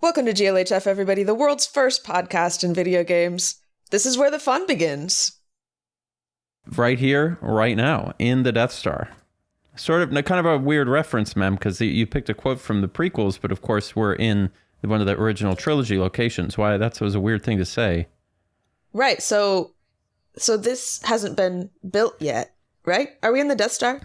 Welcome to GLHF, everybody, the world's first podcast in video games. This is where the fun begins. Right here, right now, in the Death Star. Sort of, kind of a weird reference, Mem, because you picked a quote from the prequels, but of course we're in one of the original trilogy locations. Why, that was a weird thing to say. Right, so this hasn't been built yet, right? Are we in the Death Star?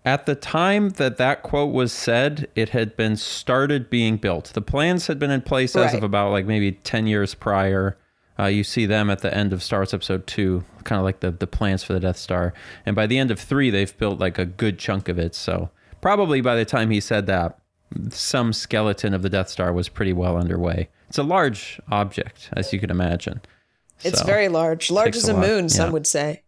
At the time that quote was said, it had been started being built. The plans had been in place as of about like maybe 10 years prior. You see them at the end of Star Wars Episode 2, kind of like the plans for the Death Star. And by the end of 3, they've built like a good chunk of it. So probably by the time he said that, some skeleton of the Death Star was pretty well underway. It's a large object, as you can imagine. It's very large. Large as a moon, some would say.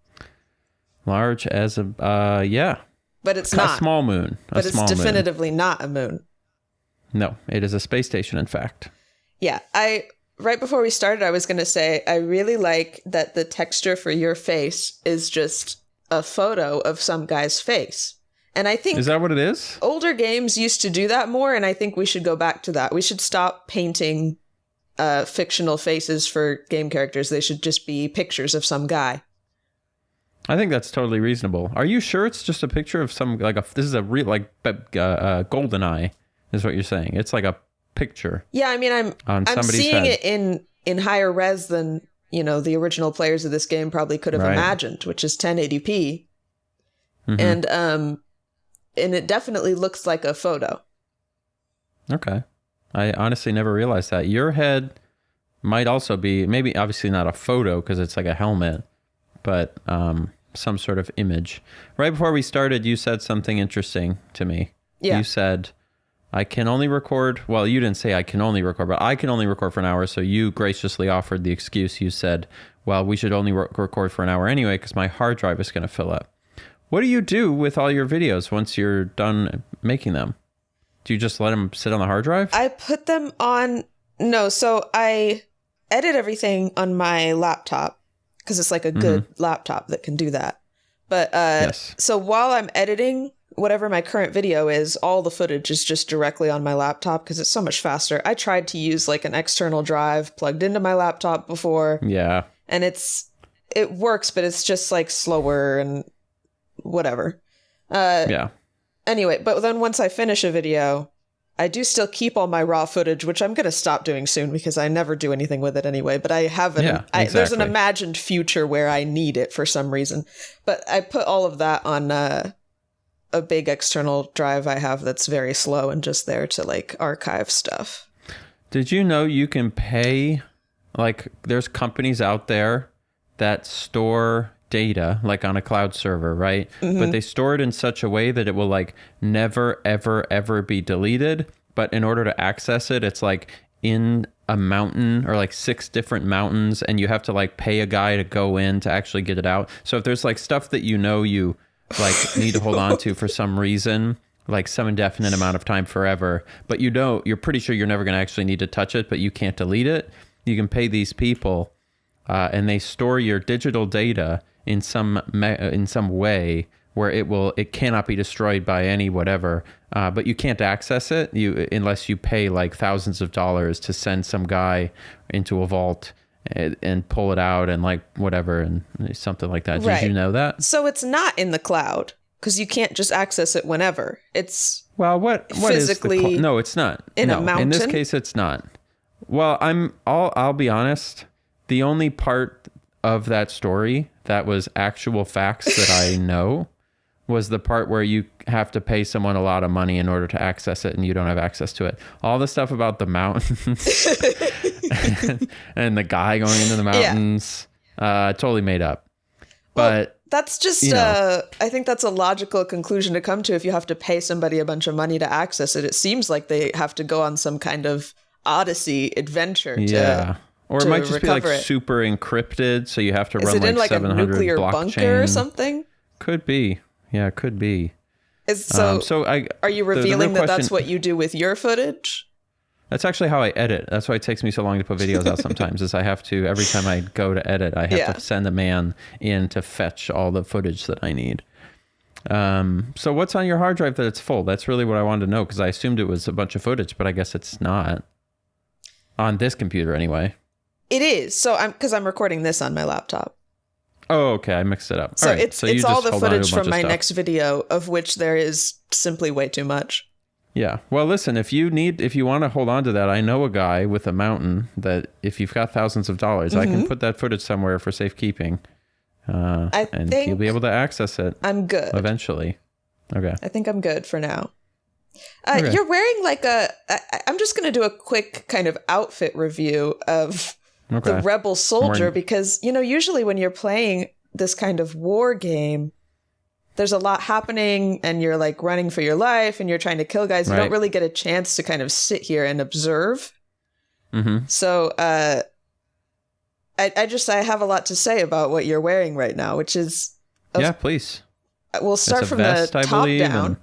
Large as a, yeah. But it's not. A small moon. But it's definitively not a moon. No, it is a space station, in fact. Yeah, right before we started, I was going to say, I really like that the texture for your face is just a photo of some guy's face. And I think... Is that what it is? Older games used to do that more, and I think we should go back to that. We should stop painting fictional faces for game characters. They should just be pictures of some guy. I think that's totally reasonable. Are you sure it's just a picture of some, this is a real, GoldenEye is what you're saying. It's like a picture. Yeah, I mean, I'm seeing it in higher res than, the original players of this game probably could have imagined, which is 1080p. Mm-hmm. And it definitely looks like a photo. Okay. I honestly never realized that. Your head might also be, maybe obviously not a photo because it's like a helmet, but some sort of image. Right before we started, you said something interesting to me. Yeah. You said, I can only record, well, you didn't say I can only record, but I can only record for an hour, so you graciously offered the excuse. You said, well, we should only record for an hour anyway because my hard drive is going to fill up. What do you do with all your videos once you're done making them? Do you just let them sit on the hard drive? I put them on, so I edit everything on my laptop. Because it's like a good laptop that can do that. But yes. So while I'm editing whatever my current video is, all the footage is just directly on my laptop because it's so much faster. I tried to use like an external drive plugged into my laptop before. Yeah. And it works, but it's just like slower and whatever. Yeah. Anyway, but then once I finish a video, I do still keep all my raw footage, which I'm going to stop doing soon because I never do anything with it anyway. But I have there's an imagined future where I need it for some reason. But I put all of that on a big external drive I have that's very slow and just there to like archive stuff. Did you know you can pay, like there's companies out there that store data like on a cloud server, right? Mm-hmm. But they store it in such a way that it will like never, ever, ever be deleted. But in order to access it, it's like in a mountain or like 6 different mountains, and you have to like pay a guy to go in to actually get it out. So if there's like stuff that you like need to hold on to for some reason, like some indefinite amount of time forever, but you're pretty sure you're never going to actually need to touch it, but you can't delete it. You can pay these people and they store your digital data in some way where it cannot be destroyed by any whatever, but you can't access it unless you pay like thousands of dollars to send some guy into a vault and pull it out and like whatever and something like that. Did you know that? So it's not in the cloud because you can't just access it whenever. It's what physically is no, it's not. In a mountain. In this case, it's not. Well, I'll be honest. The only part of that story that was actual facts that I know was the part where you have to pay someone a lot of money in order to access it and you don't have access to it. All the stuff about the mountains and the guy going into the mountains, totally made up. But that's just, I think that's a logical conclusion to come to if you have to pay somebody a bunch of money to access it. It seems like they have to go on some kind of Odyssey adventure or it might just be like super encrypted, so you have to run like 700 a nuclear blockchain. Bunker or something? Could be. Yeah, it could be. Are you revealing that that's what you do with your footage? That's actually how I edit. That's why it takes me so long to put videos out sometimes, is I have to, every time I go to edit, I have to send a man in to fetch all the footage that I need. So what's on your hard drive that it's full? That's really what I wanted to know, because I assumed it was a bunch of footage, but I guess it's not. On this computer, anyway. It is. So because I'm recording this on my laptop. Oh, okay. I mixed it up. So all right. it's all the footage from my next video, of which there is simply way too much. Yeah. Well, listen, if you want to hold on to that, I know a guy with a mountain that if you've got thousands of dollars, I can put that footage somewhere for safekeeping. And you'll be able to access it. I'm good. Eventually. Okay. I think I'm good for now. Okay. You're wearing like I'm just going to do a quick kind of outfit review of the Rebel Soldier because, usually when you're playing this kind of war game, there's a lot happening and you're like running for your life and you're trying to kill guys. You don't really get a chance to kind of sit here and observe. Mm-hmm. So I have a lot to say about what you're wearing right now, which is... please. We'll start from the top down.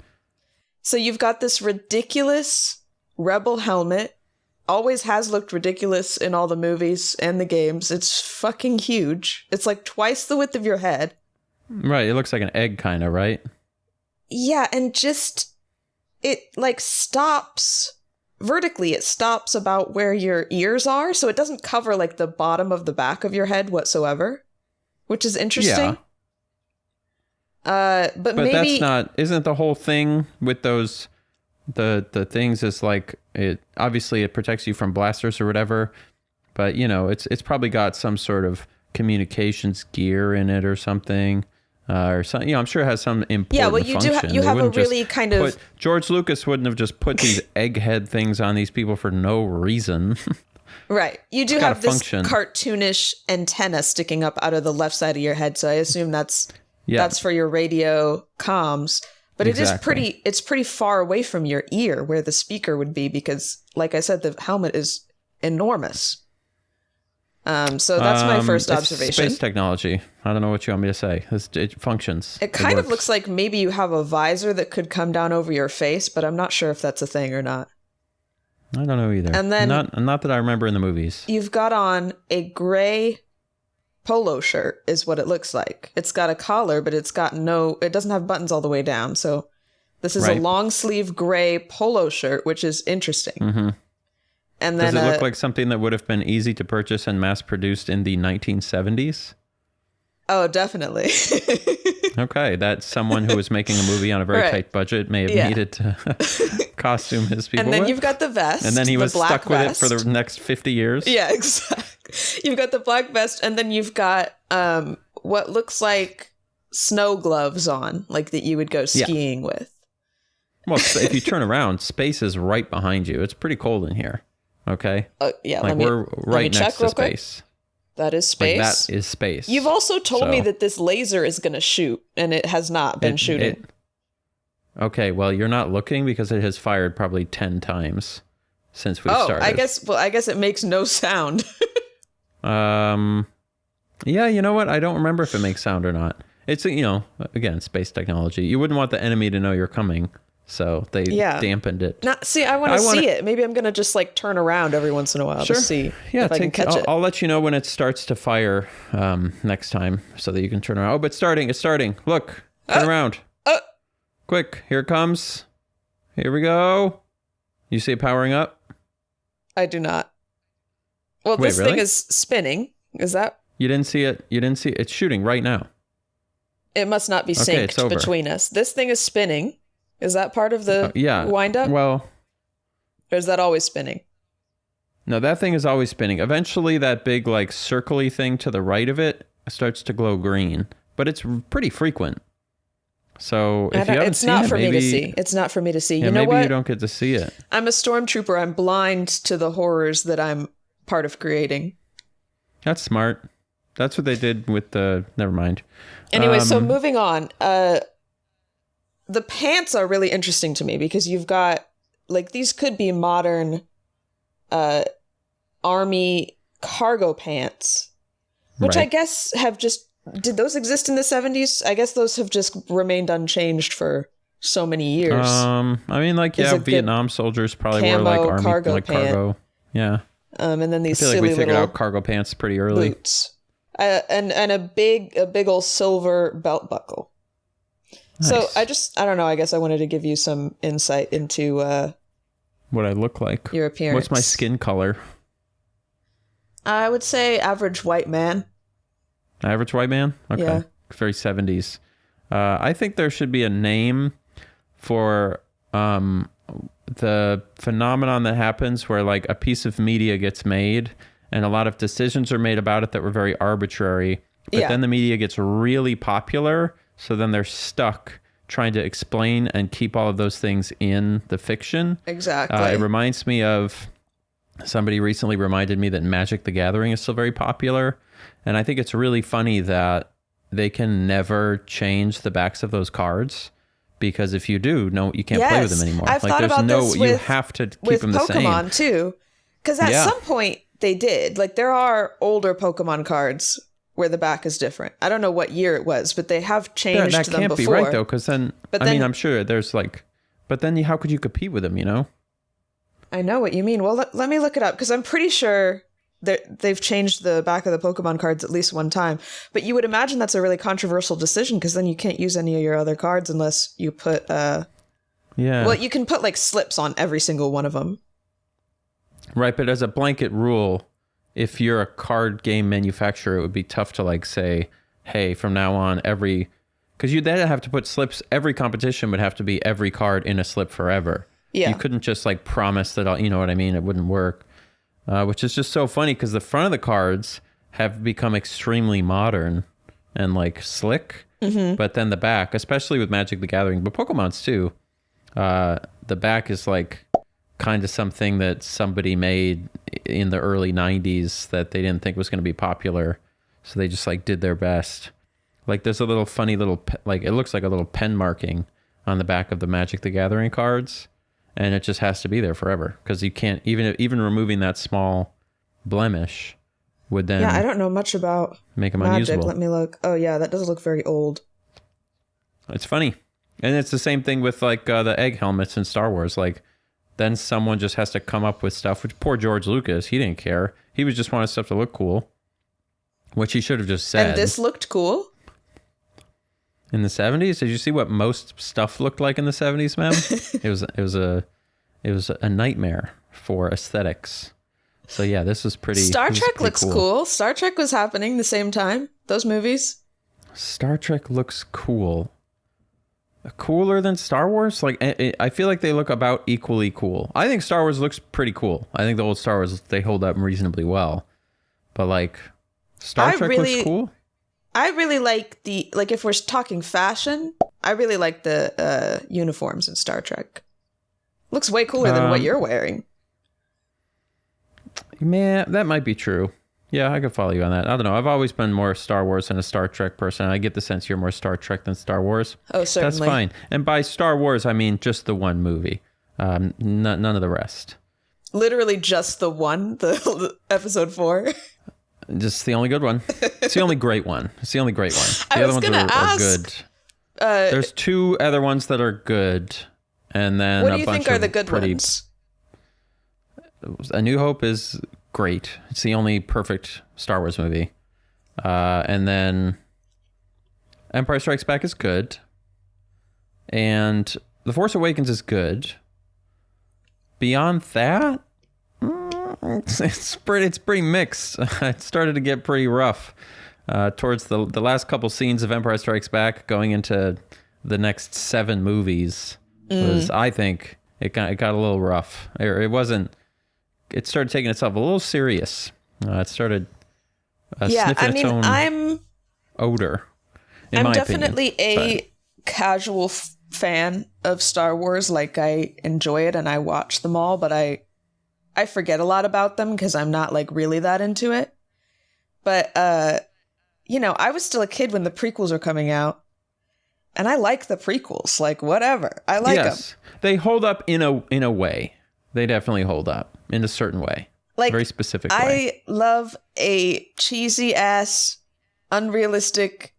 So you've got this ridiculous Rebel helmet. Always has looked ridiculous in all the movies and the games. It's fucking huge. It's like twice the width of your head. Right, it looks like an egg kind of, right? Yeah, and just, it like stops, vertically it stops about where your ears are, so it doesn't cover like the bottom of the back of your head whatsoever, which is interesting. Yeah. But maybe... that's not, isn't the whole thing with those, the things is like, it obviously it protects you from blasters or whatever, but it's probably got some sort of communications gear in it or something. Or something, I'm sure it has some important function. You have a really kind of... George Lucas wouldn't have just put these egghead things on these people for no reason. Right. You do have this cartoonish antenna sticking up out of the left side of your head, so I assume that's for your radio comms. But it's pretty far away from your ear where the speaker would be because, like I said, the helmet is enormous. So that's my first observation. Space technology. I don't know what you want me to say. It functions. It kind of looks like maybe you have a visor that could come down over your face, but I'm not sure if that's a thing or not. I don't know either. And then not that I remember in the movies. You've got on a gray polo shirt is what it looks like. It's got a collar, but it doesn't have buttons all the way down. So this is a long sleeve gray polo shirt, which is interesting. Mm-hmm. And then, does it look like something that would have been easy to purchase and mass produced in the 1970s? Oh, definitely. Okay, that's someone who was making a movie on a very tight budget may have needed to costume his people. And then you've got the vest. And then he was stuck with it for the next 50 years. Yeah, exactly. You've got the black vest, and then you've got what looks like snow gloves on, like that you would go skiing with. Well, if you turn around, space is right behind you. It's pretty cold in here. Okay. Yeah. Like we're right next to space. That is space. Like that is space. You've also told me that this laser is going to shoot, and it has not been shooting. Okay. Well, you're not looking because it has fired probably 10 times since we started. I guess it makes no sound. Yeah. You know what? I don't remember if it makes sound or not. It's again space technology. You wouldn't want the enemy to know you're coming. So they dampened it. I want to see it. Maybe I'm going to just like turn around every once in a while to see if I can catch it. I'll let you know when it starts to fire next time so that you can turn around. Oh, but it's starting. Look, turn around. Quick, here it comes. Here we go. You see it powering up? I do not. Well, this thing is spinning. Is that? You didn't see it? It's shooting right now. It must not be synced between us. This thing is spinning. Is that part of the wind up? Well, or is that always spinning? No, that thing is always spinning. Eventually, that big like circly thing to the right of it starts to glow green, but it's pretty frequent. So if you haven't seen it, it's not for me to see. Yeah, you know maybe what? You don't get to see it. I'm a stormtrooper. I'm blind to the horrors that I'm part of creating. That's smart. That's what they did with the. Never mind. Anyway, so moving on. The pants are really interesting to me because you've got, like, these could be modern army cargo pants, which I guess have did those exist in the 70s? I guess those have just remained unchanged for so many years. I mean, like, Vietnam soldiers probably wore, like, army cargo. Yeah. And then these silly we figured out cargo pants pretty early. Boots. And a big old silver belt buckle. Nice. So I don't know, I guess I wanted to give you some insight into what I look like. Your appearance. What's my skin color? I would say average white man. Average white man? Okay. Yeah. Very 70s. I think there should be a name for the phenomenon that happens where like a piece of media gets made and a lot of decisions are made about it that were very arbitrary, but then the media gets really popular, so then they're stuck trying to explain and keep all of those things in the fiction. Exactly. It reminds me of, somebody recently reminded me that Magic the Gathering is still very popular, and I think it's really funny that they can never change the backs of those cards, because if you do, no, you can't play with them anymore. I've like thought there's about no, this you have to keep them the same. With Pokemon too, because at some point they did. Like there are older Pokemon cards where the back is different. I don't know what year it was, but they have changed them before. That can't be right though, because then, I mean, I'm sure there's like, but then how could you compete with them? You know? I know what you mean. Well, let me look it up, because I'm pretty sure they've changed the back of the Pokemon cards at least one time. But you would imagine that's a really controversial decision, because then you can't use any of your other cards unless you put well, you can put like slips on every single one of them. Right, but as a blanket rule, if you're a card game manufacturer, it would be tough to like say, hey, from now on, because you'd then have to put slips. Every competition would have to be every card in a slip forever. Yeah. You couldn't just like promise that all, you know what I mean? It wouldn't work. Which is just so funny, because the front of the cards have become extremely modern and like slick. Mm-hmm. But then the back, especially with Magic the Gathering, but Pokemon's too, the back is like kind of something that somebody made in the early 90s that they didn't think was going to be popular. So they just like did their best. Like there's a little funny little, like it looks like a little pen marking on the back of the Magic the Gathering cards. And it just has to be there forever, because you can't, even removing that small blemish would then I don't know much about make them Magic. unusable. Let me look. Oh yeah, that does look very old. It's funny. And it's the same thing with like the egg helmets in Star Wars. Like then someone just has to come up with stuff, which poor George Lucas, he didn't care. He was just wanted stuff to look cool, which he should have just said. And this looked cool? In the 70s? Did you see what most stuff looked like in the 70s, ma'am? It was a nightmare for aesthetics. So yeah, this is pretty. Star Trek looks cool. Star Trek was happening the same time. Those movies. Star Trek looks cool. Cooler than Star Wars? Like I feel like they look about equally cool. I think Star Wars looks pretty cool. I think the old Star Wars, they hold up reasonably well. But like Star Trek looks cool. I really like if we're talking fashion, I really like the uniforms in Star Trek. Looks way cooler than what you're wearing. Man, that might be true. Yeah, I could follow you on that. I don't know. I've always been more Star Wars than a Star Trek person. I get the sense you're more Star Trek than Star Wars. Oh, certainly. That's fine. And by Star Wars, I mean just the one movie. None of the rest. Literally just the one, the episode 4. Just the only good one. It's the only great one. It's the only great one. The other ones are good. There's 2 other ones that are good, and then what do you think are the good ones? A New Hope is great. It's the only perfect Star Wars movie. And then Empire Strikes Back is good, and The Force Awakens is good. Beyond that, it's pretty mixed. It started to get pretty rough towards the last couple scenes of Empire Strikes Back, going into the next 7 movies. Was, I think it got a little rough. It wasn't. It started taking itself a little serious. It started sniffing its own odor. I'm definitely a casual fan of Star Wars. Like I enjoy it and I watch them all, but I forget a lot about them because I'm not like really that into it. But, I was still a kid when the prequels were coming out, and I like the prequels. Like, whatever. I like them. They hold up in a way. They definitely hold up in a certain way. Like, very specific way. I love a cheesy ass, unrealistic,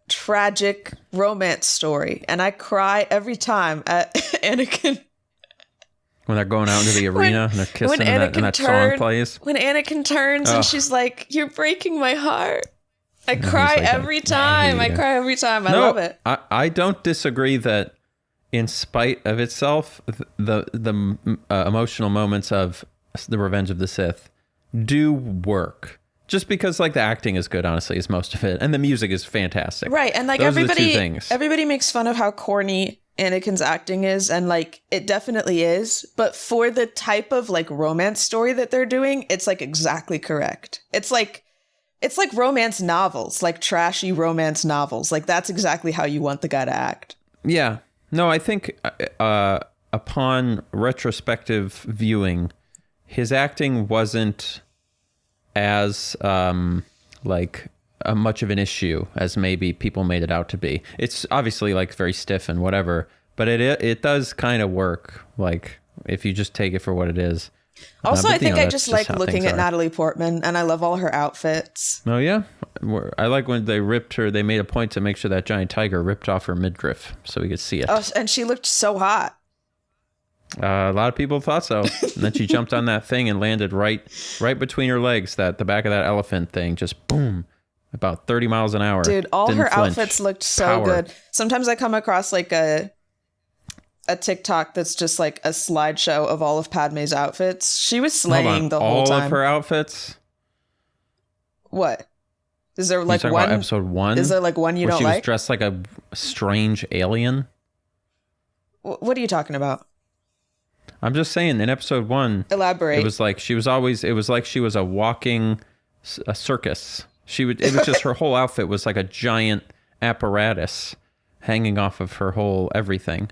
tragic romance story, and I cry every time at Anakin. When they're going out into the arena and they're kissing and that song plays. When Anakin turns and she's like, "You're breaking my heart." I cry every time. I cry every time. I love it. I don't disagree that in spite of itself, the emotional moments of The Revenge of the Sith do work. Just because like the acting is good, honestly, is most of it, and the music is fantastic. Right, and like everybody makes fun of how corny Anakin's acting is, and like it definitely is, but for the type of like romance story that they're doing, it's like exactly correct. It's like romance novels, like trashy romance novels. Like that's exactly how you want the guy to act. Yeah. No, I think upon retrospective viewing, his acting wasn't as like much of an issue as maybe people made it out to be. It's obviously like very stiff and whatever, but it does kind of work, like if you just take it for what it is. Also, I think I just like looking at Natalie Portman, and I love all her outfits. Oh yeah, I like when they ripped her. They made a point to make sure that giant tiger ripped off her midriff so we could see it. Oh, and she looked so hot. A lot of people thought so. And then she jumped on that thing and landed right between her legs. The back of that elephant thing, just boom, about 30 miles an hour. Dude, all her outfits looked so good. Sometimes I come across like a TikTok that's just like a slideshow of all of Padme's outfits. She was slaying the whole time. All of her outfits? What? Is there like one? Episode 1? Is there like one you don't like? She was dressed like a strange alien? What are you talking about? I'm just saying, in episode 1, elaborate. It was like she was a walking circus. It was just her whole outfit was like a giant apparatus hanging off of her whole everything.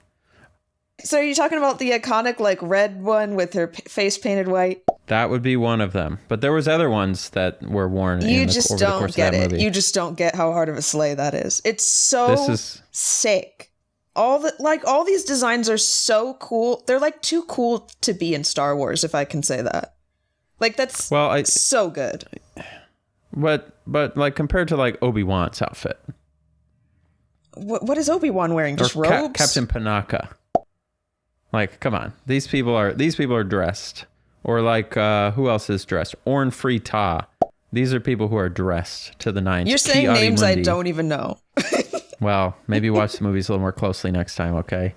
So are you talking about the iconic like red one with her face painted white? That would be one of them. But there was other ones that were worn over the course of that movie. You just don't get how hard of a sleigh that is. It's so sick. All these designs are so cool. They're like too cool to be in Star Wars, if I can say that. Like that's so good. But like compared to like Obi-Wan's outfit. What is Obi-Wan wearing? Just robes? Captain Panaka. Like, come on. These people are dressed. Or like who else is dressed? Orn Free Ta. These are people who are dressed to the nines. You're saying names I don't even know. Well, maybe watch the movies a little more closely next time, okay?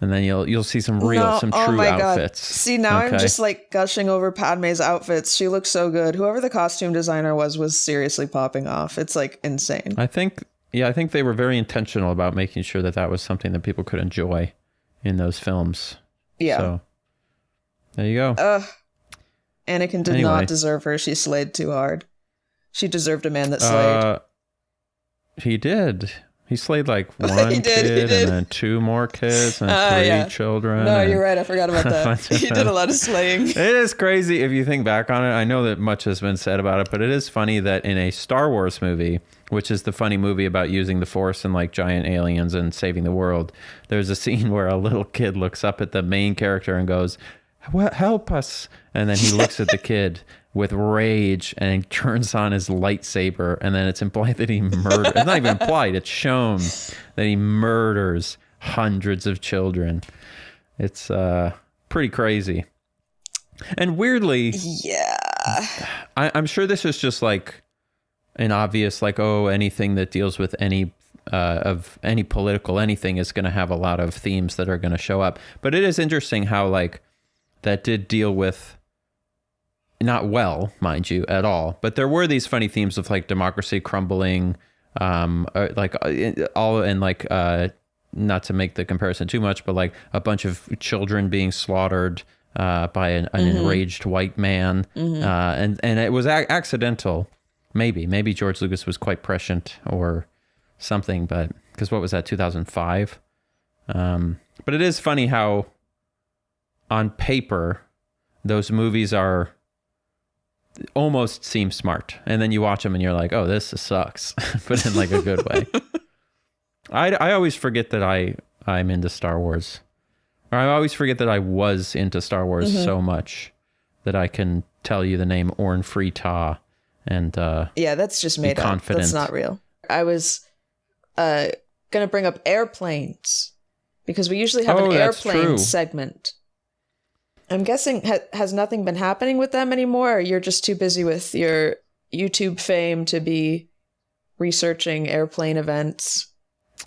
And then you'll see some true outfits. God. See, now I'm just like gushing over Padme's outfits. She looks so good. Whoever the costume designer was seriously popping off. It's like insane. I think they were very intentional about making sure that was something that people could enjoy in those films. Yeah. So there you go. Anakin did not deserve her. She slayed too hard. She deserved a man that slayed. He did. He slayed like one kid and then 2 more kids and 3 children. No, you're right. I forgot about that. He did a lot of slaying. It is crazy if you think back on it. I know that much has been said about it, but it is funny that in a Star Wars movie, which is the funny movie about using the Force and like giant aliens and saving the world, there's a scene where a little kid looks up at the main character and goes, "What? Help us." And then he looks at the kid with rage and he turns on his lightsaber, and then it's implied that he murdered. It's not even implied, it's shown that he murders hundreds of children. It's pretty crazy. And weirdly, I'm sure this is just like an obvious like, anything that deals with any of any political anything is going to have a lot of themes that are going to show up. But it is interesting how like that did deal with, not well, mind you, at all, but there were these funny themes of like democracy crumbling, not to make the comparison too much, but like a bunch of children being slaughtered by an enraged white man, and it was accidental. Maybe George Lucas was quite prescient or something, but because what was that, 2005? But it is funny how on paper those movies almost seem smart, and then you watch them and you're like, oh, this sucks, but in like a good way. I always forget that I'm into Star Wars, or I always forget that I was into Star Wars so much that I can tell you the name Orn Free Ta and that's just made up. That's not real. I was gonna bring up airplanes because we usually have an airplane segment. I'm guessing has nothing been happening with them anymore, or you're just too busy with your YouTube fame to be researching airplane events?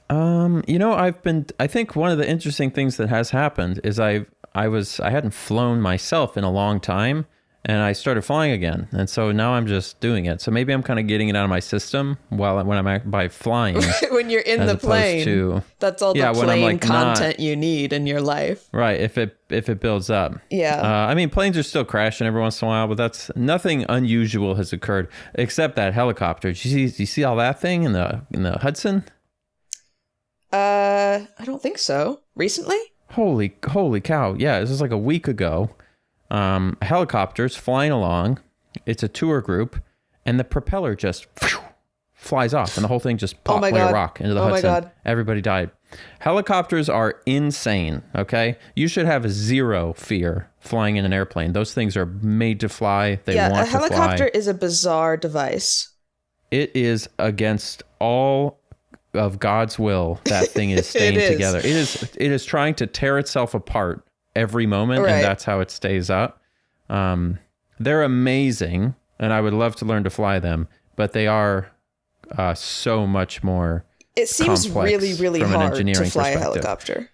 I think one of the interesting things that has happened is I hadn't flown myself in a long time, and I started flying again. And so now I'm just doing it. So maybe I'm kind of getting it out of my system when I'm by flying. When you're in the plane, that's all the plane content you need in your life. Right, if it builds up. Yeah. I mean, planes are still crashing every once in a while, but that's nothing unusual has occurred except that helicopter. Did you see all that thing in the Hudson? I don't think so. Recently? Holy cow. Yeah, this was like a week ago. Helicopters flying along. It's a tour group, and the propeller just flies off, and the whole thing just popped like a rock into the Hudson. My God. Everybody died. Helicopters are insane, okay? You should have zero fear flying in an airplane. Those things are made to fly. They want to fly. A helicopter is a bizarre device. It is against all of God's will. That thing is staying together. It is trying to tear itself apart every moment, and that's how it stays up. They're amazing, and I would love to learn to fly them, but they are so much more. It seems really, really hard to fly a helicopter.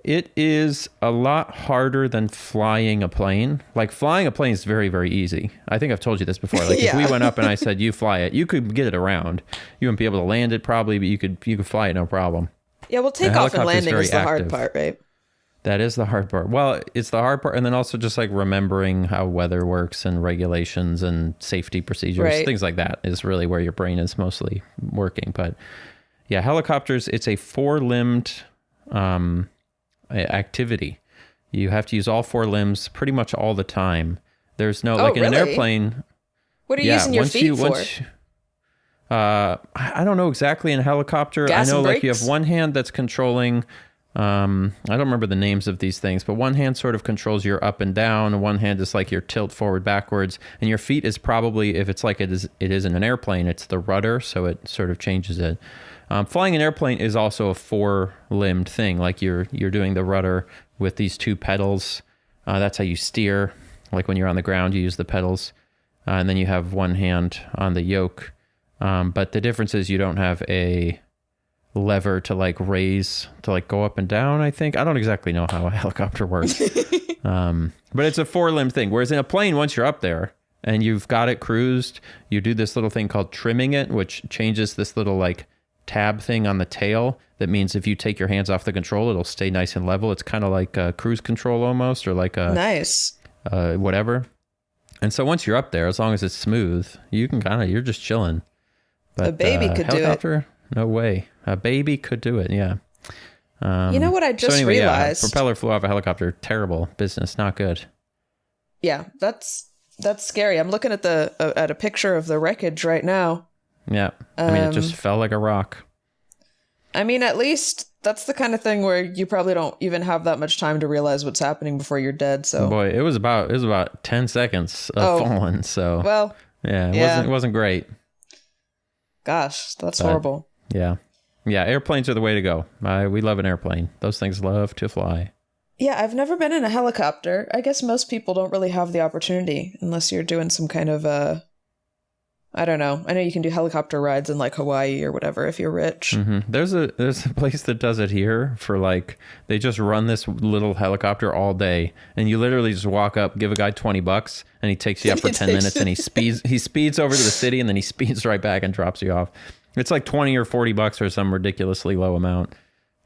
It is a lot harder than flying a plane. Like, flying a plane is very, very easy. I think I've told you this before. Like, if we went up and I said, you fly it, you could get it around. You wouldn't be able to land it probably, but you could fly it, no problem. Yeah, well, takeoff and landing is the hard part, right? That is the hard part. Well, it's the hard part. And then also just like remembering how weather works and regulations and safety procedures, things like that is really where your brain is mostly working. But yeah, helicopters, it's a four-limbed activity. You have to use all four limbs pretty much all the time. There's no, in an airplane. What are you using your feet for? I don't know exactly in a helicopter. Gas I know and like brakes? you have one hand that's controlling, I don't remember the names of these things, but one hand sort of controls your up and down, and one hand is like your tilt forward backwards, and your feet is probably, if it's like it is in an airplane, it's the rudder, so it sort of changes it. Flying an airplane is also a four-limbed thing. Like you're doing the rudder with these two pedals. That's how you steer. Like when you're on the ground, you use the pedals. And then you have one hand on the yoke. But the difference is you don't have a lever to like raise, to like go up and down, I think. I don't exactly know how a helicopter works. But it's a four-limbed thing. Whereas in a plane, once you're up there and you've got it cruised, you do this little thing called trimming it, which changes this little like tab thing on the tail. That means if you take your hands off the control, it'll stay nice and level. It's kind of like a cruise control almost, or like a nice whatever. And so once you're up there, as long as it's smooth, you can you're just chilling. But a baby could helicopter, do it. No way. A baby could do it. Yeah. You know what I just realized? Yeah, propeller flew off a helicopter. Terrible business. Not good. Yeah, that's scary. I'm looking at a picture of the wreckage right now. Yeah. I mean, it just fell like a rock. I mean, at least that's the kind of thing where you probably don't even have that much time to realize what's happening before you're dead. So boy, it was about 10 seconds of falling. So well, it wasn't great. Gosh, that's horrible. Yeah. Yeah. Airplanes are the way to go. We love an airplane. Those things love to fly. Yeah. I've never been in a helicopter. I guess most people don't really have the opportunity unless you're doing some kind of, I don't know. I know you can do helicopter rides in like Hawaii or whatever if you're rich. Mm-hmm. There's a place that does it here for like, they just run this little helicopter all day, and you literally just walk up, give a guy $20, and he takes you up for 10 minutes, and he speeds over to the city, and then he speeds right back and drops you off. It's like $20 or $40 or some ridiculously low amount.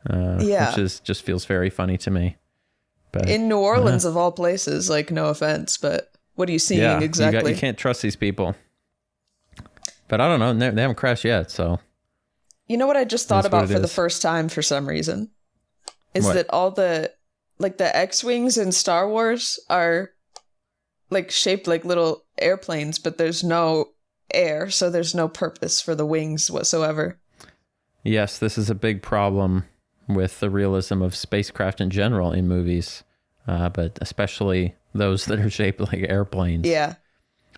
Which just feels very funny to me. But in New Orleans of all places, like no offense, but what are you seeing exactly? You can't trust these people. But I don't know. They haven't crashed yet, so. You know what I just thought about for the first time for some reason? Is that all the X-Wings in Star Wars are like shaped like little airplanes, but there's no air, so there's no purpose for the wings whatsoever. Yes, this is a big problem with the realism of spacecraft in general in movies, but especially those that are shaped like airplanes. Yeah.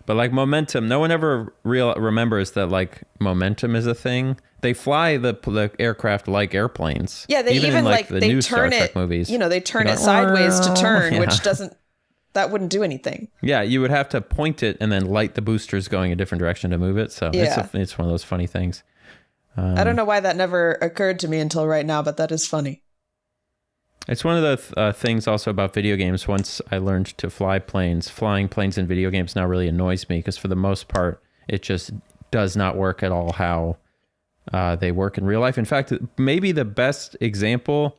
But like momentum, no one ever remembers that like momentum is a thing. They fly the aircraft like airplanes. Yeah, they even like the they new turn Star Trek it. movies. You know, they turn it sideways to turn, which that wouldn't do anything. Yeah, you would have to point it and then light the boosters going a different direction to move it. So it's one of those funny things. I don't know why that never occurred to me until right now, but that is funny. It's one of the things also about video games. Once I learned to fly planes, flying planes in video games now really annoys me because for the most part, it just does not work at all how they work in real life. In fact, maybe the best example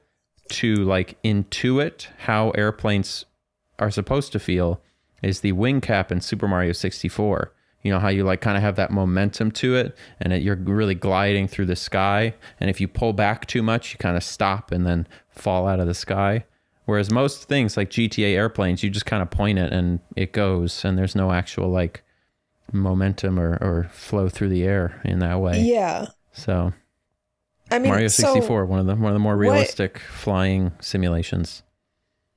to like intuit how airplanes are supposed to feel is the wing cap in Super Mario 64. You know how you like kind of have that momentum to it and you're really gliding through the sky. And if you pull back too much, you kind of stop and then fall out of the sky. Whereas most things like GTA airplanes, you just kind of point it and it goes and there's no actual like momentum or flow through the air in that way. Yeah. So I mean, Mario 64, one of the more realistic flying simulations.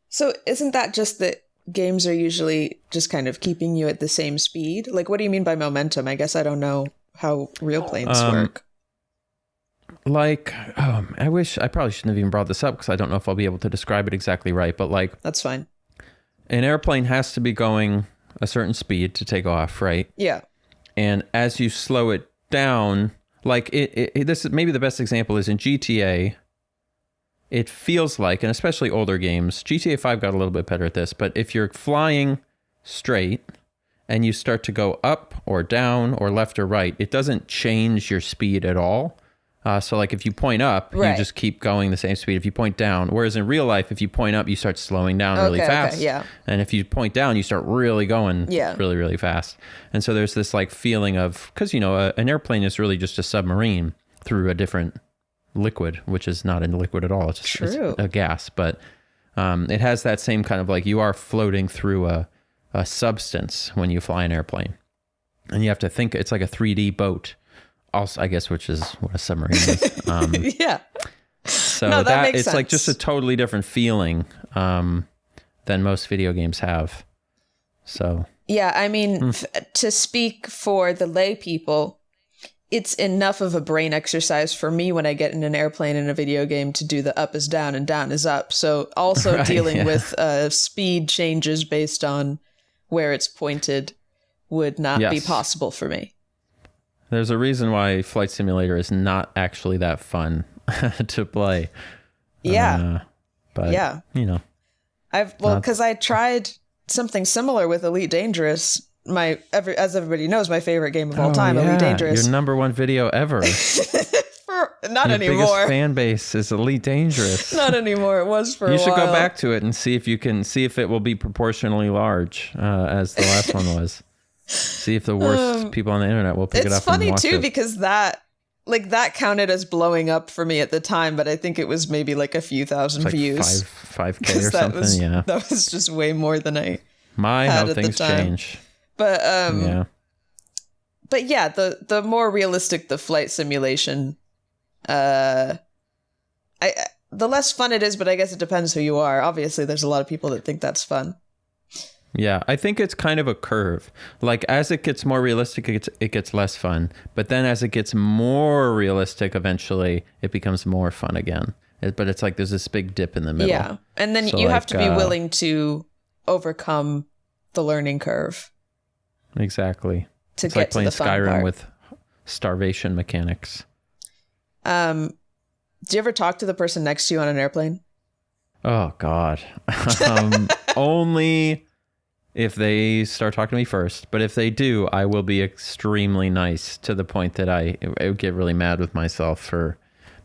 So isn't that just that games are usually just kind of keeping you at the same speed? Like, what do you mean by momentum? I guess I don't know how real planes work. Like, I probably shouldn't have even brought this up because I don't know if I'll be able to describe it exactly right. But like, that's fine. An airplane has to be going a certain speed to take off, right? Yeah. And as you slow it down, like this is maybe the best example is in GTA. It feels like, and especially older games, GTA 5 got a little bit better at this, but if you're flying straight and you start to go up or down or left or right, it doesn't change your speed at all. So like if you point up, you just keep going the same speed. If you point down, whereas in real life, if you point up, you start slowing down really fast. Okay, yeah. And if you point down, you start really going really, really fast. And so there's this like feeling of, because, you know, an airplane is really just a submarine through a different liquid, which is not a liquid at all. It's just it's a gas, but it has that same kind of like you are floating through a substance when you fly an airplane. And you have to think it's like a 3D boat. Also, I guess, which is what a submarine is. Yeah. So that makes sense. Like just a totally different feeling than most video games have. So yeah, I mean, to speak for the lay people, it's enough of a brain exercise for me when I get in an airplane in a video game to do the up is down and down is up. So also dealing with speed changes based on where it's pointed would not be possible for me. There's a reason why Flight Simulator is not actually that fun to play. Yeah. But, you know. Because I tried something similar with Elite Dangerous. As everybody knows, my favorite game of all time, Elite Dangerous. Your number one video ever. Not your anymore. Biggest fan base is Elite Dangerous. Not anymore. It was for a while. You should go back to it and see if it will be proportionally large as the last one was. See if the worst people on the internet will pick it up and watch it. It's funny too because that counted as blowing up for me at the time, but I think it was maybe like a few thousand views. 5K or something. That was just way more than I had how at things the time. Change. But the more realistic the flight simulation, the less fun it is. But I guess it depends who you are. Obviously, there's a lot of people that think that's fun. Yeah, I think it's kind of a curve. Like as it gets more realistic, it gets less fun. But then as it gets more realistic, eventually it becomes more fun again. But it's like there's this big dip in the middle. Yeah, and then you have to be willing to overcome the learning curve. Exactly. It's like playing Skyrim with starvation mechanics. Do you ever talk to the person next to you on an airplane? Oh God. Only if they start talking to me first. But if they do, I will be extremely nice to the point that I would get really mad with myself for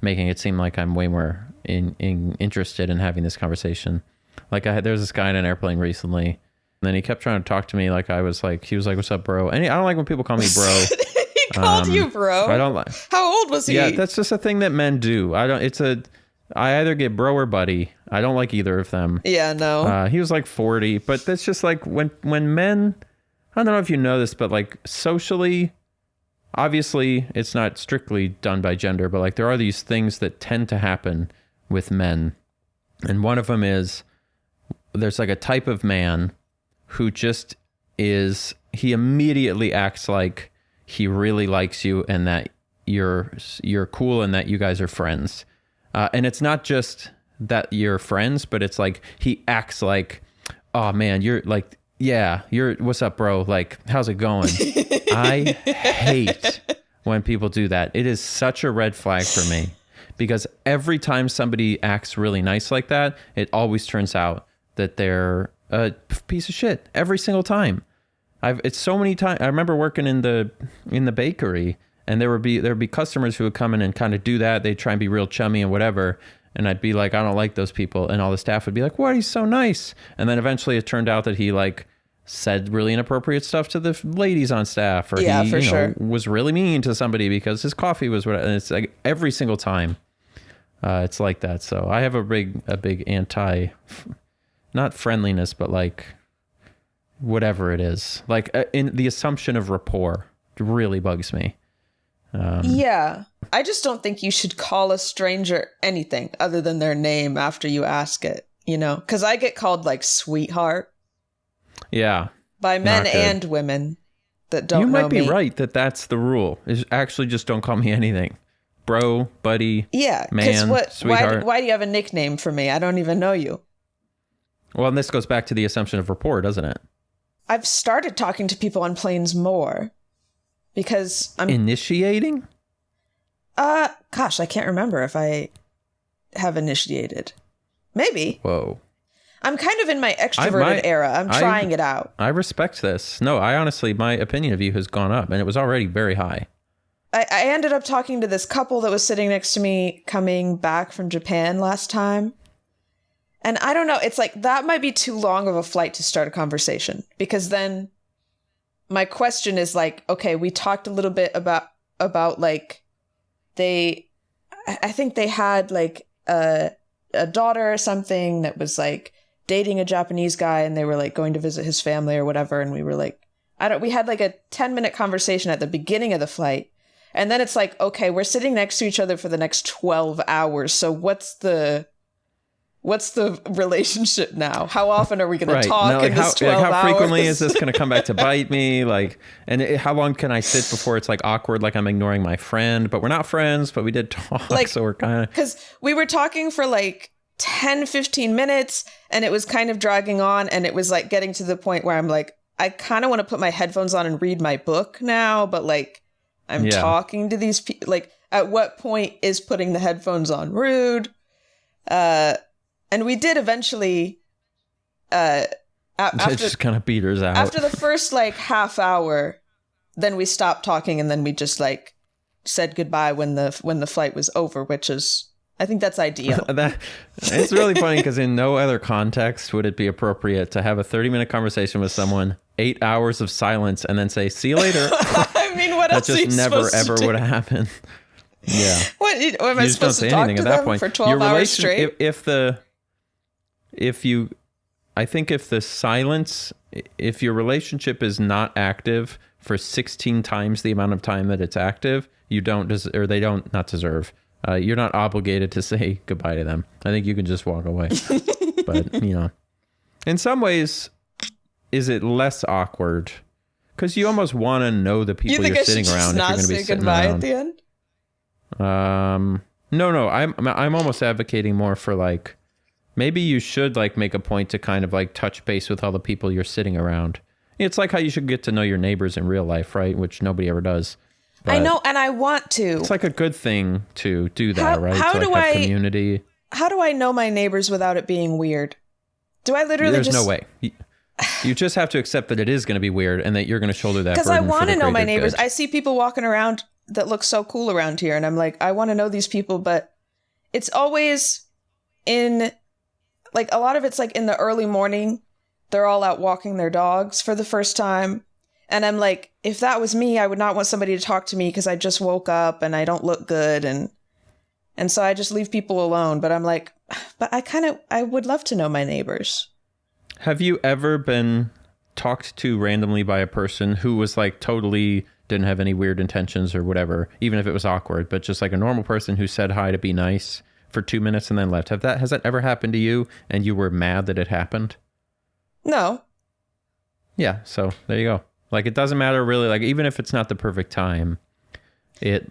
making it seem like I'm way more interested in having this conversation. Like there was this guy in an airplane recently, and then he kept trying to talk to me like he was like, "What's up, bro?" And I don't like when people call me bro. He called you bro? I don't like. How old was he? Yeah, that's just a thing that men do. I either get bro or buddy. I don't like either of them. Yeah, no. He was like 40, but that's just like when men, I don't know if you know this, but like socially, obviously it's not strictly done by gender, but like there are these things that tend to happen with men. And one of them is there's like a type of man who just is, he immediately acts like he really likes you and that you're cool and that you guys are friends. And it's not just that you're friends, but it's like he acts like, oh man, you're like, yeah, what's up, bro? Like, how's it going? I hate when people do that. It is such a red flag for me because every time somebody acts really nice like that, it always turns out that they're a piece of shit every single time. It's so many times. I remember working in the bakery, and there'd be customers who would come in and kind of do that. They'd try and be real chummy and whatever. And I'd be like, I don't like those people. And all the staff would be like, what? He's so nice. And then eventually it turned out that he like said really inappropriate stuff to the ladies on staff, or he was really mean to somebody because his coffee was whatever. And it's like every single time it's like that. So I have a big anti, not friendliness, but like whatever it is, like in the assumption of rapport really bugs me. Yeah, I just don't think you should call a stranger anything other than their name after you ask it, because I get called like sweetheart. Yeah. By men and women that don't know me. You might be right that that's the rule. Is actually just don't call me anything. Bro, buddy, man, sweetheart. Why do you have a nickname for me? I don't even know you. Well, and this goes back to the assumption of rapport, doesn't it? I've started talking to people on planes more because I'm... Initiating? Gosh, I can't remember if I have initiated. Maybe. Whoa. I'm kind of in my extroverted era. I'm trying it out. I respect this. No, I honestly, my opinion of you has gone up, and it was already very high. I ended up talking to this couple that was sitting next to me coming back from Japan last time. And I don't know, it's like that might be too long of a flight to start a conversation, because then my question is like, okay, we talked a little bit about like I think they had like a daughter or something that was like dating a Japanese guy, and they were like going to visit his family or whatever. And we were like, we had like a 10-minute conversation at the beginning of the flight. And then it's like, okay, we're sitting next to each other for the next 12 hours. So what's the relationship now? How often are we going to talk in this 12 hours? How frequently is this going to come back to bite me? Like, and how long can I sit before it's like awkward, like I'm ignoring my friend, but we're not friends, but we did talk. Like, so we're kind of... Because we were talking for like 10, 15 minutes, and it was kind of dragging on, and it was like getting to the point where I'm like, I kind of want to put my headphones on and read my book now, but like I'm talking to these people. Like, at what point is putting the headphones on rude? And we did eventually, after just kind of beaters out. After the first like half hour, then we stopped talking, and then we just like said goodbye when the flight was over, which is, I think that's ideal. It's really funny because in no other context would it be appropriate to have a 30-minute conversation with someone, 8 hours of silence, and then say, see you later. I mean, what else that just never, ever would happen. Yeah. What am I supposed to talk to them for 12 hours straight? If the silence, if your relationship is not active for 16 times the amount of time that it's active, you don't they don't not deserve. You're not obligated to say goodbye to them. I think you can just walk away. But, in some ways, is it less awkward? Because you almost want to know the people you're sitting around. If you're going to be sitting around. At the end? No. I'm almost advocating more for like, maybe you should like make a point to kind of like touch base with all the people you're sitting around. It's like how you should get to know your neighbors in real life, right? Which nobody ever does. But I know, and I want to. It's like a good thing to do that, right? How do I community? How do I know my neighbors without it being weird? Do I literally There's no way. You just have to accept that it is going to be weird and that you're going to shoulder that burden. Because I want to know my neighbors. Good. I see people walking around that look so cool around here, and I'm like, I want to know these people, but it's always in, like, a lot of it's like in the early morning. They're all out walking their dogs for the first time. And I'm like, if that was me, I would not want somebody to talk to me because I just woke up and I don't look good. And so I just leave people alone. But I'm like, but I would love to know my neighbors. Have you ever been talked to randomly by a person who was like totally didn't have any weird intentions or whatever, even if it was awkward, but just like a normal person who said hi to be nice for 2 minutes and then left? Has that ever happened to you and you were mad that it happened? No. Yeah. So there you go. Like, it doesn't matter really. Like, even if it's not the perfect time,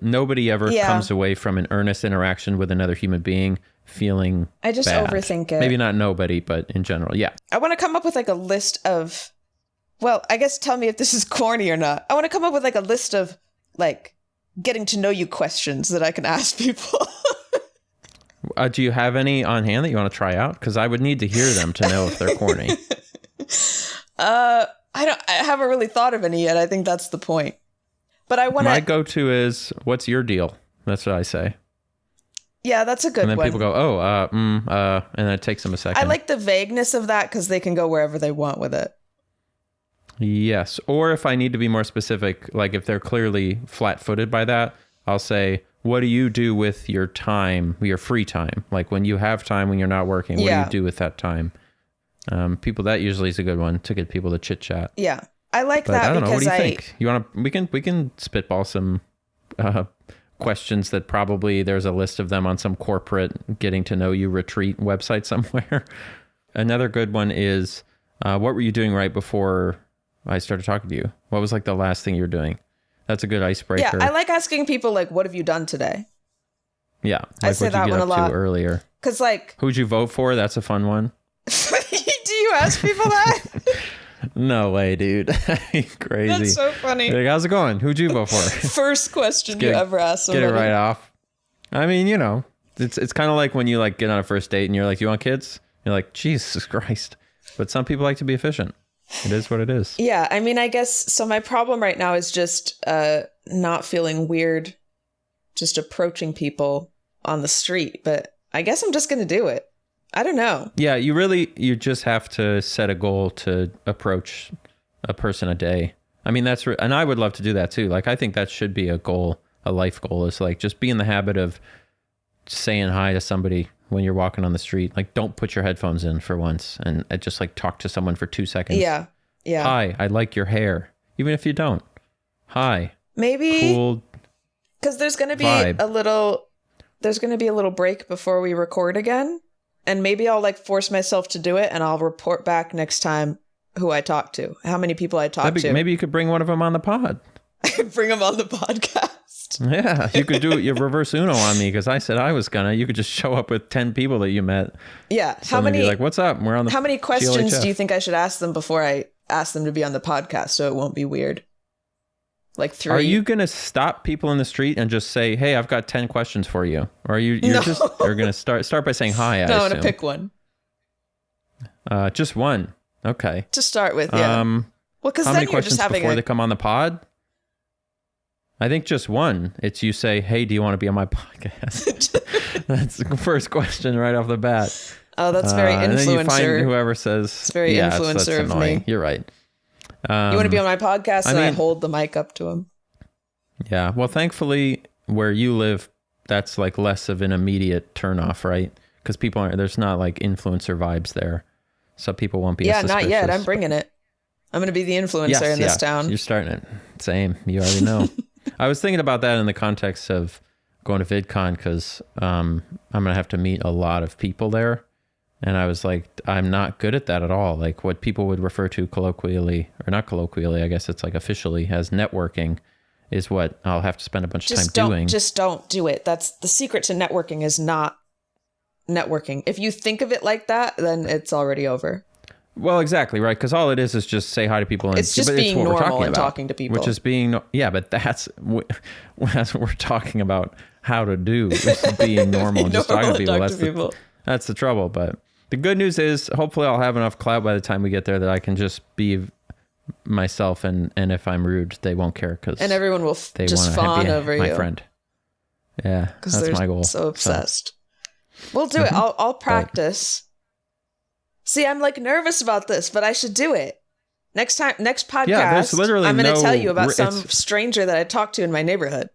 nobody ever comes away from an earnest interaction with another human being feeling I just bad. Overthink it. Maybe not nobody, but in general, yeah. I want to come up with like a list of, well, I guess tell me if this is corny or not. I want to come up with like a list of like getting to know you questions that I can ask people. do you have any on hand that you want to try out? Because I would need to hear them to know if they're corny. I haven't really thought of any yet. I think that's the point. But I want to. My go-to is, what's your deal? That's what I say. Yeah, that's a good one. And then people go, and then it takes them a second. I like the vagueness of that because they can go wherever they want with it. Yes. Or if I need to be more specific, like if they're clearly flat-footed by that, I'll say, what do you do with your time, your free time? Like when you have time, when you're not working, what do you do with that time? That usually is a good one to get people to chit chat. Yeah. I like that I don't know. What because do you think? You want to, we can spitball some, questions that probably there's a list of them on some corporate getting to know you retreat website somewhere. Another good one is, what were you doing right before I started talking to you? What was like the last thing you were doing? That's a good icebreaker. Yeah, I like asking people like, what have you done today? Yeah. Like, I say that one a lot. Earlier. Because like... Who'd you vote for? That's a fun one. Do you ask people that? No way, dude. Crazy. That's so funny. Like, how's it going? Who'd you vote for? First question you ever ask somebody. Get it right off. I mean, it's kind of like when you like get on a first date and you're like, you want kids? You're like, Jesus Christ. But some people like to be efficient. It is what it is. Yeah, I mean, I guess, so my problem right now is just not feeling weird just approaching people on the street, but I guess I'm just going to do it. I don't know. Yeah, you just have to set a goal to approach a person a day. I mean, and I would love to do that too. Like, I think that should be a goal, a life goal, is like just be in the habit of saying hi to somebody when you're walking on the street. Like, don't put your headphones in for once and just like talk to someone for 2 seconds. Yeah. Yeah. Hi, I like your hair. Even if you don't. Hi. Maybe. Cool. Because there's going to be a little break before we record again. And maybe I'll like force myself to do it and I'll report back next time who I talk to, how many people I talk to. Maybe you could bring one of them on the pod. I could bring them on the podcast. Yeah, you could do your reverse Uno on me because I said I was gonna. You could just show up with 10 people that you met. Yeah. How many? Be like, what's up? We're on the. How many questions GLHF. Do you think I should ask them before I ask them to be on the podcast so it won't be weird? Like 3. Are you going to stop people in the street and just say, hey, I've got 10 questions for you? Or you're going to start by saying hi, I want to pick one. Just one. Okay. To start with, yeah. Well, because then you're just having before they come on the pod? I think just one. It's you say, hey, do you want to be on my podcast? That's the first question right off the bat. Oh, that's very influencer. And then you find whoever says, it's very influencer that's of annoying. me. You're right. You want to be on my podcast? I hold the mic up to him. Yeah. Well, thankfully, where you live, that's like less of an immediate turnoff, right? Because there's not like influencer vibes there. So people won't be as suspicious. Not yet. I'm bringing it. I'm going to be the influencer in this town. You're starting it. Same. You already know. I was thinking about that in the context of going to VidCon because I'm going to have to meet a lot of people there. And I was like, I'm not good at that at all. Like what people would refer to colloquially, or not colloquially, I guess it's like officially as networking is what I'll have to spend a bunch of time doing. Just don't do it. That's the secret to networking is not networking. If you think of it like that, then it's already over. Well, exactly, right? Because all it is just say hi to people. And it's just being normal and talking to people. Which is but that's what we're talking about how to do. Is being normal and just talking to people. That's the trouble, but the good news is hopefully I'll have enough clout by the time we get there that I can just be myself, and if I'm rude, they won't care and everyone will just fawn over you. My friend. Yeah, that's my goal. So obsessed. We'll do it. I'll practice. See, I'm like nervous about this, but I should do it. Next podcast, there's literally I'm going to tell you about some stranger that I talked to in my neighborhood.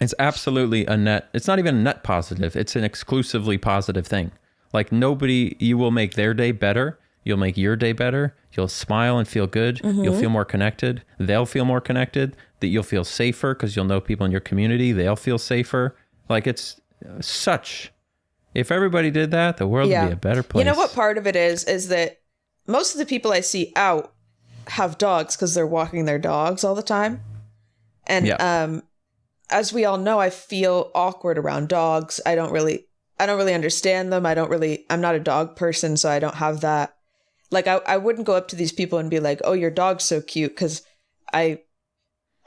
It's absolutely it's not even a net positive. It's an exclusively positive thing. Like you will make their day better. You'll make your day better. You'll smile and feel good. Mm-hmm. You'll feel more connected. They'll feel more connected. That you'll feel safer because you'll know people in your community. They'll feel safer. Like it's if everybody did that, the world would be a better place. You know what part of it is that most of the people I see out have dogs because they're walking their dogs all the time. And as we all know, I feel awkward around dogs. I don't really understand them. I'm not a dog person, so I don't have that. Like I wouldn't go up to these people and be like, "Oh, your dog's so cute," because I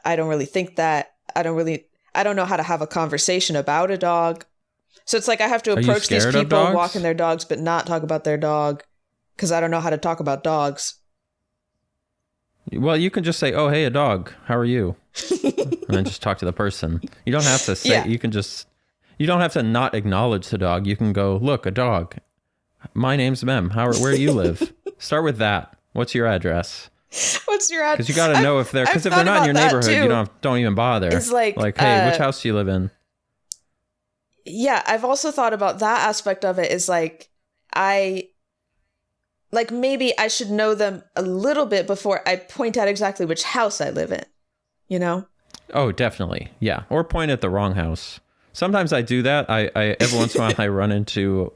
don't really think that. I don't know how to have a conversation about a dog. So it's like I have to approach these people walking their dogs, but not talk about their dog because I don't know how to talk about dogs. Well, you can just say, "Oh, hey, a dog. How are you?" And then just talk to the person. You don't have to say. You can just. You don't have to not acknowledge the dog. You can go, "Look, a dog. My name's Mem. Where do you live?" Start with that. What's your address? What's your address? Because you got to know if they're. Because if they're not in your neighborhood, you don't even bother. It's like, hey, which house do you live in? Yeah, I've also thought about that aspect of it. Is like, maybe I should know them a little bit before I point out exactly which house I live in. You know? Oh, definitely. Yeah. Or point at the wrong house. Sometimes I do that. I every once in a while I run into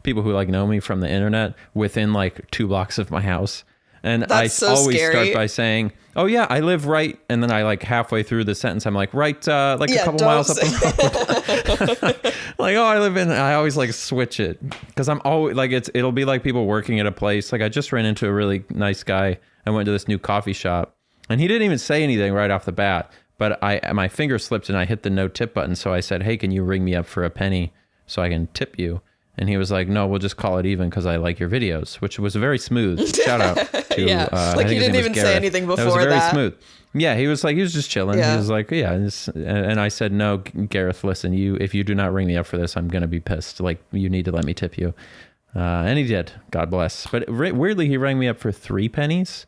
people who know me from the internet within 2 blocks of my house. And That's always scary. start by saying, "Oh yeah, I live right," and then I halfway through the sentence I'm like, "Right, a couple miles up the road." "Oh, I live in." I always switch it because I'm always it'll be people working at a place. I just ran into a really nice guy. I went to this new coffee shop, and he didn't even say anything right off the bat. But my finger slipped and I hit the no tip button. So I said, "Hey, can you ring me up for a penny so I can tip you?" And he was like, "No, we'll just call it even because I like your videos," which was very smooth. Shout out to yeah. He didn't even say anything before that. That was very smooth. Yeah, he was just chilling. Yeah. He was like, "Yeah," and I said, "No, Gareth, listen, if you do not ring me up for this, I'm gonna be pissed. You need to let me tip you." And he did. God bless. But weirdly, he rang me up for 3 pennies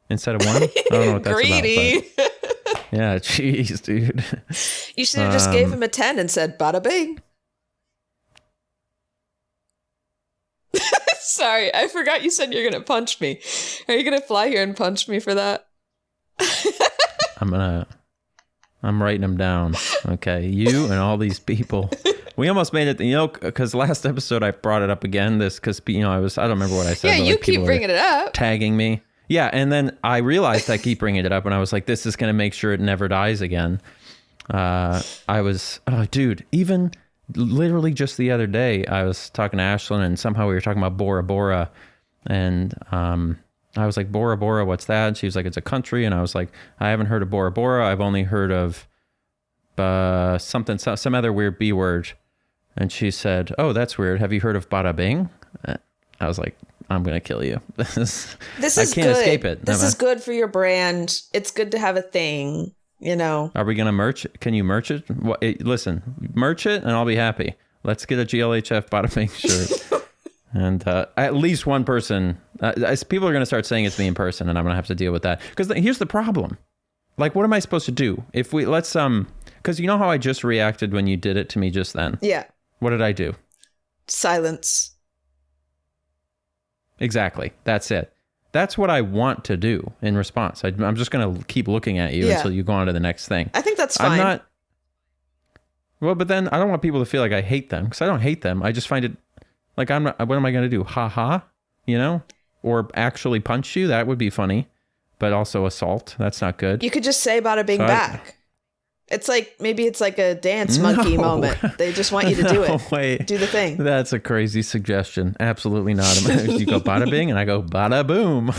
instead of 1. I don't know what that's Greedy. about. But yeah, jeez, dude. You should have just gave him a 10 and said, "Bada bing." Sorry, I forgot you said you're going to punch me. Are you going to fly here and punch me for that? I'm writing them down. Okay, you and all these people. We almost made it, because last episode I brought it up again, because, I don't remember what I said. Yeah, you keep bringing it up. Tagging me. Yeah, and then I realized I keep bringing it up, and I was like, this is going to make sure it never dies again. Dude, even literally just the other day, I was talking to Ashlyn, and somehow we were talking about Bora Bora, and I was like, "Bora Bora, what's that?" And she was like, "It's a country," and I was like, "I haven't heard of Bora Bora. I've only heard of some other weird B word." And she said, "Oh, that's weird. Have you heard of Bada Bing?" I was like, "I'm gonna kill you. This is I can't good. escape it. This is good for your brand. It's good to have a thing, Are we gonna merch? Can you merch it? Listen, merch it, and I'll be happy. Let's get a GLHF Bada Bing shirt." And at least one person, people are gonna start saying it's me in person, and I'm gonna have to deal with that. Because here's the problem: what am I supposed to do if because you know how I just reacted when you did it to me just then? Yeah. What did I do? Silence. Exactly. That's it. That's what I want to do in response. I'm just going to keep looking at you until you go on to the next thing. I think that's fine. Well, but then I don't want people to feel like I hate them, because I don't hate them. I just find it what am I going to do? Ha ha, or actually punch you? That would be funny, but also assault. That's not good. You could just say "Bada Bing" back. It's maybe it's like a dance monkey moment. They just want you to do it. Wait. Do the thing. That's a crazy suggestion. Absolutely not. You go "Bada Bing" and I go "Bada Boom."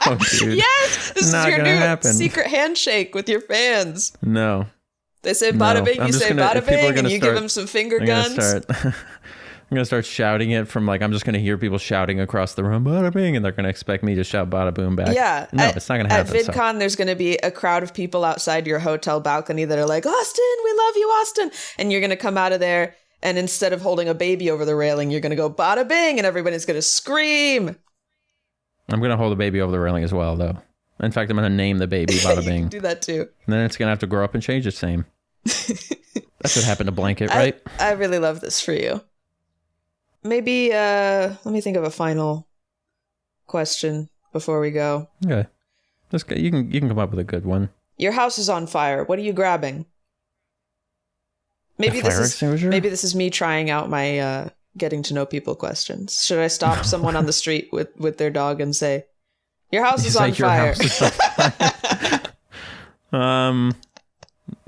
No, dude. Yes! This is your new secret handshake with your fans. No. They say "Bada Bing," you say "Bada Bing," and you give them some finger guns. I'm going to start shouting it from I'm just going to hear people shouting across the room, "Bada Bing," and they're going to expect me to shout "Bada Boom" back. Yeah. No, it's not going to happen. At VidCon, there's going to be a crowd of people outside your hotel balcony that are like, "Austin, we love you, Austin." And you're going to come out of there, and instead of holding a baby over the railing, you're going to go "Bada Bing," and everybody's going to scream. I'm going to hold the baby over the railing as well, though. In fact, I'm going to name the baby Bada Bing. Do that too. And then it's going to have to grow up and change its name. That's what happened to Blanket, right? I really love this for you. Maybe, let me think of a final question before we go. Okay. You can come up with a good one. Your house is on fire. What are you grabbing? Maybe this is me trying out my getting to know people questions. Should I stop someone on the street with their dog and say, "Your house is on fire"?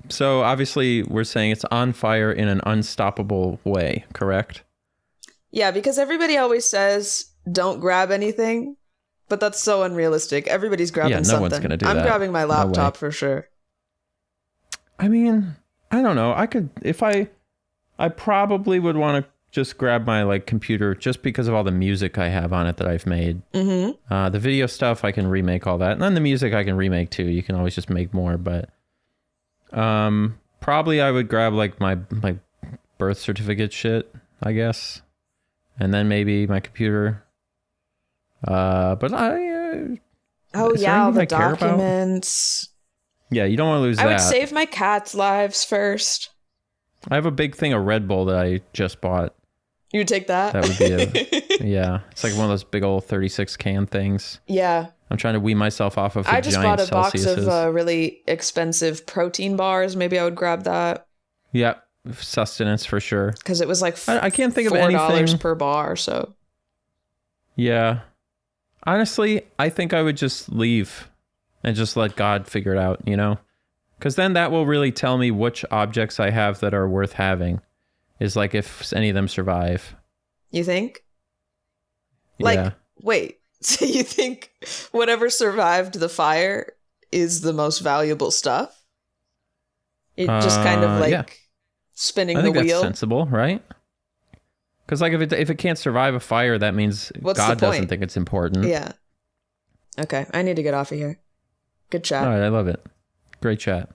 So obviously we're saying it's on fire in an unstoppable way, correct? Yeah, because everybody always says, "Don't grab anything," but that's so unrealistic. Everybody's grabbing something. One's gonna do that. I'm grabbing my laptop for sure. I mean, I don't know. I I probably would want to just grab my like computer just because of all the music I have on it that I've made. The video stuff, I can remake all that. And then the music I can remake too. You can always just make more. But probably I would grab like my birth certificate shit, I guess. And then maybe my computer. But all the documents. Yeah, you don't want to lose that. I would save my cat's lives first. I have a big thing of Red Bull that I just bought. You would take that? That would be yeah. It's like one of those big old 36 can things. Yeah. I'm trying to wean myself off of I just bought a box Celsiuses. of really expensive protein bars. Maybe I would grab that. Yeah, sustenance for sure. Because it was like I can't think of $4 anything per bar, so. Yeah. Honestly, I think I would just leave and just let God figure it out, you know? Because then that will really tell me which objects I have that are worth having. Is like if any of them survive. You think? Like, wait. So you think whatever survived the fire is the most valuable stuff? It just kind of like spinning the wheel? I think that's sensible, right? Because like if it can't survive a fire, that means God doesn't think it's important. Yeah. Okay, I need to get off of here. Good chat. All right, I love it. Great chat.